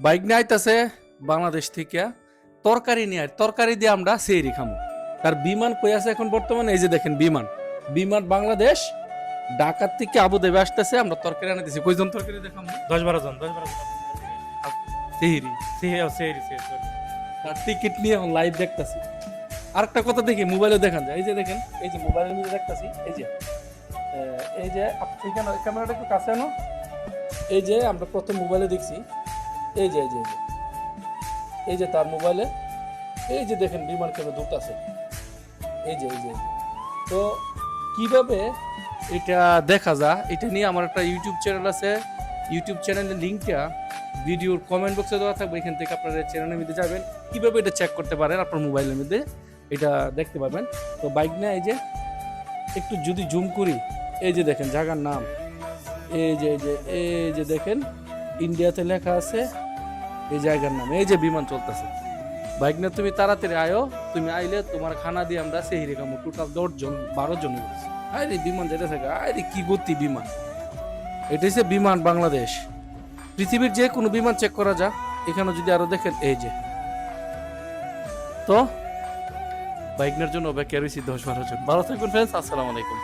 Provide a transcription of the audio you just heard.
Bike নিয়ে আইতাছে বাংলাদেশ থেকে তরকারি নিয়ে তরকারি দিয়ে আমরা সেহরি খামো। তার বিমান কই আছে এখন বর্তমানে? এই যে দেখেন বিমান, বিমান বাংলাদেশ ঢাকার থেকে আবুধাবি আসতেছে। আমরা তরকারি আনাইতেছি। কয়জন তরকারি দেখামো? 10-12 জন 10-12 জন সেহরি। সেহরি তার টিকিট নিয়ে এখন লাইভ দেখতাছি। আরেকটা কথা দেখি, মোবাইলে দেখান যায়। এই যে দেখেন, এই যে মোবাইলের মধ্যে দেখতাছি, এই যে এখানে ক্যামেরাটা একটু কাছে আনো। এই যে আমরা প্রথম মোবাইলে দেখছি, এই যে এই যে তার মোবাইলে, এই যে দেখেন বিমান কেন দূত আছে। এই যে তো কিভাবে এটা দেখা যায়, এটা নিয়ে আমার একটা ইউটিউব চ্যানেল আছে। ইউটিউব চ্যানেলের লিঙ্কটা ভিডিওর কমেন্ট বক্সে দেওয়া থাকবে। এখান থেকে আপনারা চ্যানেলের মধ্যে যাবেন, কিভাবে এটা চেক করতে পারেন আপনার মোবাইলের মধ্যে, এটা দেখতে পাবেন। তো বাইক নিয়ে এই যে একটু যদি জুম করি, এই যে দেখেন জায়গার নাম, এই যে দেখেন ইন্ডিয়াতে লেখা আছে এই জায়গার নাম। এই যে বিমান চলতেছে। বাইক নিয়ে তুমি তাড়াতাড়ি আয়ো, তুমি আইলে তোমার খানা দিয়ে আমরা সেহরি খামো। টোটাল 10 জন 12 জন। আরে বিমান যেতে থাকে, আরে কি গতি বিমান। এটা হচ্ছে বিমান বাংলাদেশ। পৃথিবীর যে কোনো বিমান চেক করা যায় এখানে। যদি আরো দেখেন, এই যে তো বাইক নেওয়ার জন্য অপেক্ষা রয়েছি 10-12 জন। ভালো থাকবেন ফ্রেন্ডস, আসসালামু আলাইকুম।